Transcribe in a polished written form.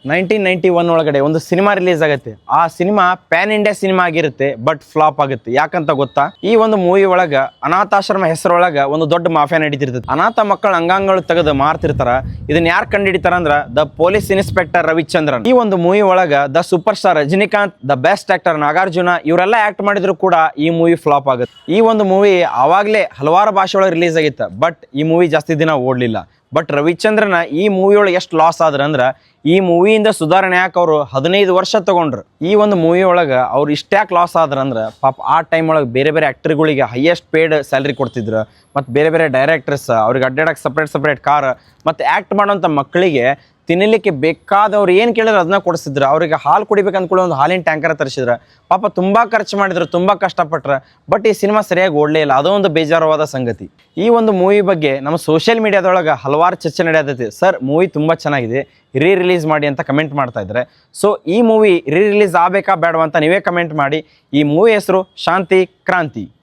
1991 ಒಳಗಡೆ ಒಂದು cinema release ಆಗುತ್ತೆ. ಆ ಸಿನಿಮಾ ಪ್ಯಾನ್ ಇಂಡಿಯಾ ಸಿನಿಮಾ ಆಗಿರುತ್ತೆ, ಬಟ್ ಫ್ಲಾಪ್ ಆಗುತ್ತೆ. ಯಾಕಂತ ಗೊತ್ತಾ? ಈ ಒಂದು ಮೂವಿ ಒಳಗ ಅನಾಥಾಶ್ರಮ ಹೆಸರೊಳಗ ಒಂದು ದೊಡ್ಡ ಮಾಫಿಯಾ ನಡೀತಿರ್ತದೆ. ಅನಾಥ ಮಕ್ಕಳ ಅಂಗಾಂಗಗಳು ತೆಗೆದು ಮಾರ್ತಿರ್ತಾರ. ಇದನ್ನ ಯಾರು ಕಂಡಿಡಿತಾರ ಅಂದ್ರ ದ ಪೊಲೀಸ್ ಇನ್ಸ್ಪೆಕ್ಟರ್ ರವಿಚಂದ್ರನ್. ಈ ಒಂದು ಮೂವಿ ಒಳಗ the super star Rajinikanth, the best actor Nagarjuna ಇವರೆಲ್ಲ ಆಕ್ಟ್ ಮಾಡಿದ್ರು ಕೂಡ ಈ ಮೂವಿ ಫ್ಲಾಪ್ ಆಗುತ್ತೆ. ಈ ಒಂದು ಮೂವಿ ಆವಾಗಲೇ ಹಲವಾರು ಭಾಷೆ ಒಳಗೆ ರಿಲೀಸ್ ಆಗಿತ್ತು, ಬಟ್ ಈ ಮೂವಿ ಜಾಸ್ತಿ ದಿನ ಓಡಲಿಲ್ಲ. ಬಟ್ ರವಿಚಂದ್ರನ ಈ ಮೂವಿಯೊಳಗೆ ಎಷ್ಟು ಲಾಸ್ ಆದ್ರಂದ್ರೆ ಈ ಮೂವಿಯಿಂದ ಸುಧಾರಣೆ ಯಾಕೆ ಅವರು 15 ವರ್ಷ ತಗೊಂಡ್ರು. ಈ ಒಂದು ಮೂವಿ ಒಳಗೆ ಅವ್ರು ಇಷ್ಟ್ಯಾಕೆ ಲಾಸ್ ಆದ್ರಂದ್ರೆ ಪಾಪ ಆ ಟೈಮ್ ಒಳಗೆ ಬೇರೆ ಬೇರೆ ಆ್ಯಕ್ಟರ್ಗಳಿಗೆ ಹೈಯೆಸ್ಟ್ ಪೇಯ್ಡ್ ಸ್ಯಾಲ್ರಿ ಕೊಡ್ತಿದ್ರು. ಮತ್ತು ಬೇರೆ ಬೇರೆ ಡೈರೆಕ್ಟರ್ಸ್ ಅವ್ರಿಗೆ ಅಡ್ಡಾಡಕ್ಕೆ ಸಪ್ರೇಟ್ ಕಾರ್, ಮತ್ತು ಆ್ಯಕ್ಟ್ ಮಾಡೋಂಥ ಮಕ್ಕಳಿಗೆ ತಿನ್ನಲಿಕ್ಕೆ ಬೇಕಾದವ್ರು ಏನು ಕೇಳಿದ್ರು ಅದನ್ನ ಕೊಡಿಸಿದ್ರು. ಅವ್ರಿಗೆ ಹಾಲು ಕುಡಿಬೇಕು ಅಂದ್ಕೊಳ್ಳಿ ಒಂದು ಹಾಲಿನ ಟ್ಯಾಂಕರ್ ತರಿಸಿದ್ರು. ಪಾಪ ತುಂಬ ಖರ್ಚು ಮಾಡಿದ್ರು, ತುಂಬ ಕಷ್ಟಪಟ್ರು. ಬಟ್ ಈ ಸಿನಿಮಾ ಸರಿಯಾಗಿ ಓಡಲೇ ಇಲ್ಲ. ಅದೋ ಒಂದು ಬೇಜಾರವಾದ ಸಂಗತಿ. ಈ ಒಂದು ಮೂವಿ ಬಗ್ಗೆ ನಮ್ಮ ಸೋಷಿಯಲ್ ಮೀಡಿಯಾದೊಳಗೆ ಹಲವಾರು ಚರ್ಚೆ ನಡೆಯತೈತಿ. ಸರ್ ಮೂವಿ ತುಂಬ ಚೆನ್ನಾಗಿದೆ, ರಿಲೀಸ್ ಮಾಡಿ ಅಂತ ಕಮೆಂಟ್ ಮಾಡ್ತಾ ಇದ್ದಾರೆ. ಸೊ ಈ ಮೂವಿ ರಿಲೀಸ್ ಆಗಬೇಕಾ ಬೇಡವಾ ಅಂತ ನೀವೇ ಕಮೆಂಟ್ ಮಾಡಿ. ಈ ಮೂವಿ ಹೆಸರು ಶಾಂತಿ ಕ್ರಾಂತಿ.